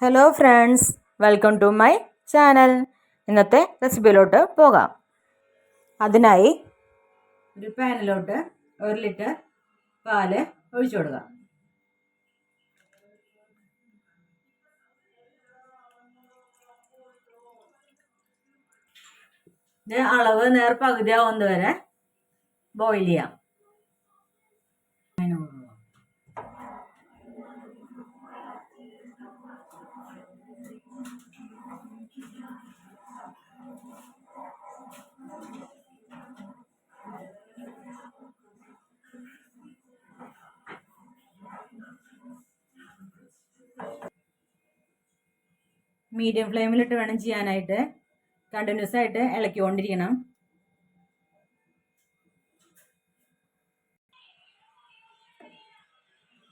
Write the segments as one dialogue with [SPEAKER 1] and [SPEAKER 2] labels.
[SPEAKER 1] Hello friends, welcome to my channel. ഇന്നത്തെ റെസിപ്പിയിലോട്ട് പോകാം. അതിനായി ഒരു പാനിലോട്ട് 1 ലിറ്റർ പാല് ഒഴിച്ചു കൊടുക്കുക. ഇത് അളവ് നേർപകുതിയാവുന്നത് വരെ ബോയിൽ ചെയ്യാം. മീഡിയം ഫ്ലെയിമിലിട്ട് വേണം ചെയ്യാനായിട്ട്. കണ്ടിന്യൂസ് ആയിട്ട് ഇളക്കിക്കൊണ്ടിരിക്കണം.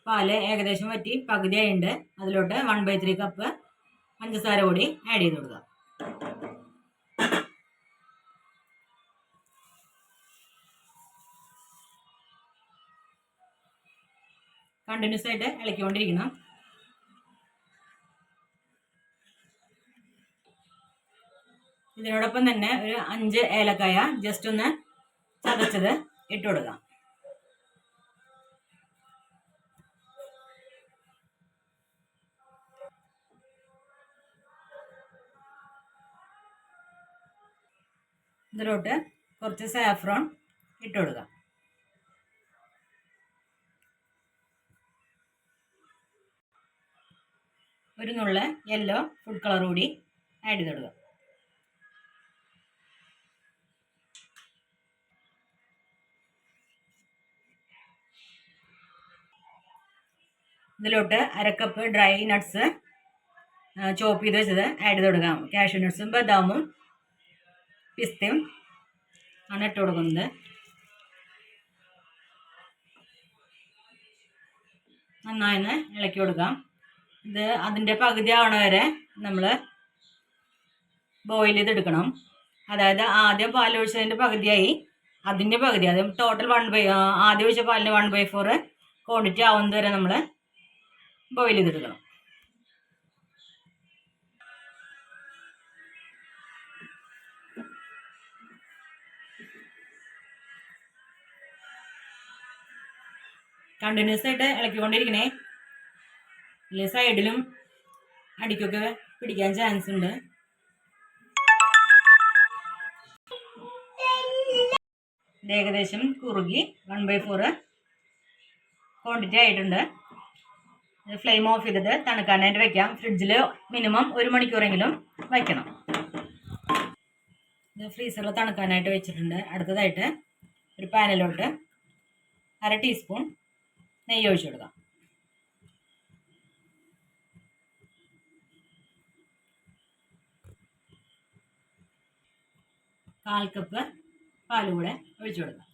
[SPEAKER 1] പാല് ഏകദേശം വറ്റി പകുതിയായിട്ടുണ്ട്. അതിലോട്ട് 1/3 കപ്പ് പഞ്ചസാര കൂടി ആഡ് ചെയ്ത് കൊടുക്കുക. കണ്ടിന്യൂസ് ആയിട്ട് ഇളക്കിക്കൊണ്ടിരിക്കണം. ഇതിനോടൊപ്പം തന്നെ ഒരു 5 ഏലക്കായ ജസ്റ്റ് ഒന്ന് ചതച്ചത് ഇട്ട് കൊടുക്കാം. ഇതിലോട്ട് കുറച്ച് സാഫ്രോൺ ഇട്ട് കൊടുക്കാം. ഒരു നുള്ള യെല്ലോ ഫുഡ് കളർ കൂടി ആഡ് ചെയ്ത് കൊടുക്കുക. ഇതിലോട്ട് 1/2 കപ്പ് ഡ്രൈ നട്ട്സ് ചോപ്പ് ചെയ്ത് വെച്ചത് ആഡ് ചെയ്ത് കൊടുക്കാം. കാഷ്യൂ നട്ട്സും ബദാമും പിസ്തയും ആണ് ഇട്ട് കൊടുക്കുന്നത്. നന്നായി ഇളക്കി കൊടുക്കാം. ഇത് അതിൻ്റെ പകുതി ആവണ വരെ നമ്മൾ ബോയിൽ ചെയ്തെടുക്കണം. അതായത് ആദ്യം പാൽ ഒഴിച്ചതിൻ്റെ പകുതിയായി അതിൻ്റെ പകുതി, അത് ടോട്ടൽ ആദ്യം ഒഴിച്ച പാലിൻ്റെ 1/4 ക്വാണ്ടിറ്റി ആവുന്നത് വരെ നമ്മൾ ബോയിൽ ചെയ്തെടുക്കണം. കണ്ടിന്യൂസ് ആയിട്ട് ഇളക്കിക്കൊണ്ടിരിക്കണേ. ഇല്ല സൈഡിലും അടിക്കൊക്കെ പിടിക്കാൻ ചാൻസ് ഉണ്ട്. ഇത് ഏകദേശം കുറുകി 1/4 ക്വാണ്ടിറ്റി ആയിട്ടുണ്ട്. ഫ്ലെയിം ഓഫ് ചെയ്തിട്ട് തണുക്കാനായിട്ട് വെക്കാം. ഫ്രിഡ്ജിൽ മിനിമം 1 മണിക്കൂറെങ്കിലും വയ്ക്കണം. ഇത് ഫ്രീസറിൽ തണുക്കാനായിട്ട് വെച്ചിട്ടുണ്ട്. അടുത്തതായിട്ട് ഒരു പാനിലോട്ട് 1/2 ടീസ്പൂൺ നെയ്യ് ഒഴിച്ചു കൊടുക്കാം. 1/4 കപ്പ് പാൽ കൂടെ ഒഴിച്ചു കൊടുക്കാം.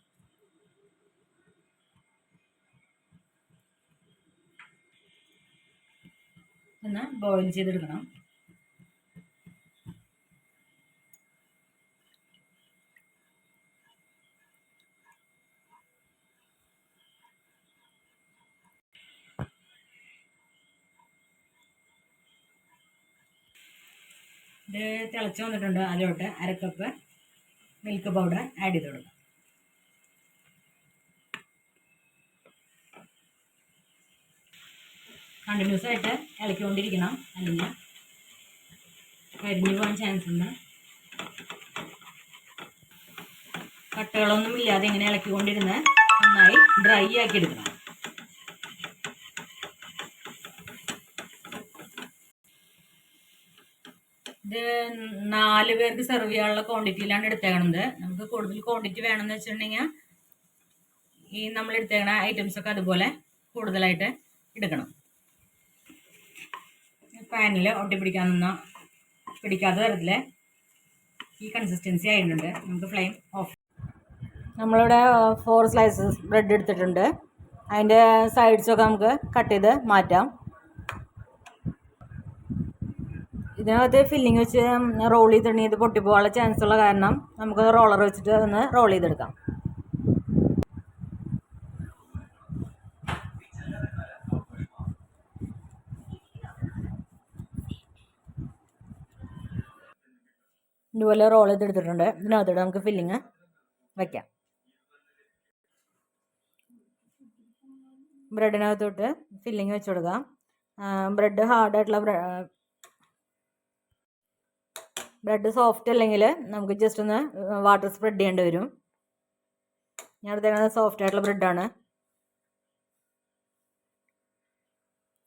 [SPEAKER 1] ഒന്ന് ബോയിൽ ചെയ്തെടുക്കണം. ഇത് തിളച്ച് വന്നിട്ടുണ്ട്. അതിലോട്ട് 1/2 കപ്പ് മിൽക്ക് പൗഡർ ആഡ് ചെയ്ത് കൊടുക്കാം. കണ്ടിന്യൂസ് ആയിട്ട് ഇളക്കിക്കൊണ്ടിരിക്കണം, അല്ലെങ്കിൽ കരിഞ്ഞു പോകാൻ ചാൻസ് ഉണ്ട്. കട്ടകളൊന്നും ഇല്ലാതെ ഇങ്ങനെ ഇളക്കിക്കൊണ്ടിരുന്ന് നന്നായി ഡ്രൈ ആക്കി എടുക്കണം. ഇത് 4 പേർക്ക് സെർവ് ചെയ്യാനുള്ള ക്വാണ്ടിറ്റിയിലാണ് എടുത്തേക്കണത്. നമുക്ക് കൂടുതൽ ക്വാണ്ടിറ്റി വേണമെന്ന് വെച്ചിട്ടുണ്ടെങ്കിൽ ഈ നമ്മൾ എടുത്തേക്കണ ഐറ്റംസൊക്കെ അതുപോലെ കൂടുതലായിട്ട് എടുക്കണം. പാനിൽ പിടിക്കാത്ത തരത്തിൽ ഈ കൺസിസ്റ്റൻസി ആയിട്ടുണ്ട്. നമുക്ക് ഫ്ലെയിം ഓഫ്. നമ്മളിവിടെ 4 സ്ലൈസസ് ബ്രെഡ് എടുത്തിട്ടുണ്ട്. അതിൻ്റെ സൈഡ്സൊക്കെ നമുക്ക് കട്ട് ചെയ്ത് മാറ്റാം. ഇതിനകത്ത് ഫില്ലിങ് വെച്ച് റോൾ ചെയ്തിട്ടുണ്ടെങ്കിൽ ഇത് പൊട്ടിപ്പോകാനുള്ള ചാൻസ് ഉള്ള കാരണം നമുക്ക് റോളർ വെച്ചിട്ട് ഒന്ന് റോൾ ചെയ്തെടുക്കാം. ഇതുപോലെ റോൾ ചെയ്തെടുത്തിട്ടുണ്ട്. ഇതിനകത്തോട്ട് നമുക്ക് ഫില്ലിങ് വയ്ക്കാം. ബ്രെഡിനകത്തോട്ട് ഫില്ലിങ് വെച്ച് കൊടുക്കാം. ബ്രെഡ് ഹാർഡായിട്ടുള്ള ബ്രെഡ് സോഫ്റ്റ് അല്ലെങ്കിൽ നമുക്ക് ജസ്റ്റ് ഒന്ന് വാട്ടർ സ്പ്രെഡ് ചെയ്യേണ്ടി വരും. ഞാൻ എടുത്തേക്കുന്നത് സോഫ്റ്റ് ആയിട്ടുള്ള ബ്രെഡാണ്.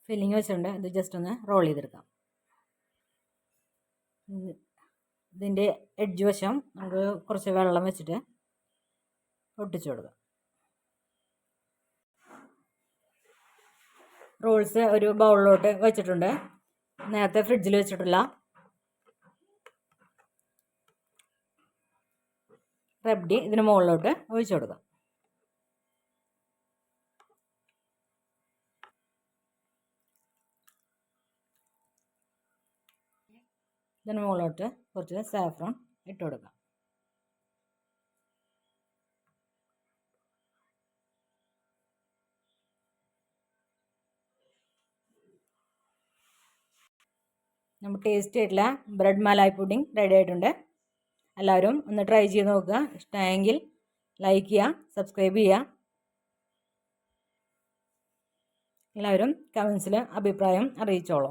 [SPEAKER 1] ഫില്ലിങ് വെച്ചിട്ടുണ്ട്. ഇത് ജസ്റ്റ് ഒന്ന് റോൾ ചെയ്തെടുക്കാം. ഇതിൻ്റെ എഡ്ജ് വശം നമുക്ക് കുറച്ച് വെള്ളം വെച്ചിട്ട് ഒട്ടിച്ചു കൊടുക്കാം. റോൾസ് ഒരു ബൗളിലോട്ട് വെച്ചിട്ടുണ്ട്. നേരത്തെ ഫ്രിഡ്ജിൽ വെച്ചിട്ടുള്ള റബ്ഡി ഇതിന് മുകളിലോട്ട് ഒഴിച്ചു കൊടുക്കാം. ഇതിന് മുകളിലോട്ട് കുറച്ച് സാഫ്രോൺ ഇട്ട് കൊടുക്കാം. നമ്മൾ ടേസ്റ്റി ആയിട്ടുള്ള ബ്രെഡ് മലായ് പുഡിംഗ് റെഡി ആയിട്ടുണ്ട്. എല്ലാവരും ഒന്ന് ട്രൈ ചെയ്ത് നോക്കുക. ഇഷ്ടമായെങ്കിൽ ലൈക്ക് ചെയ്യുക, സബ്സ്ക്രൈബ് ചെയ്യുക. എല്ലാവരും കമൻസിൽ അഭിപ്രായം അറിയിച്ചോളൂ.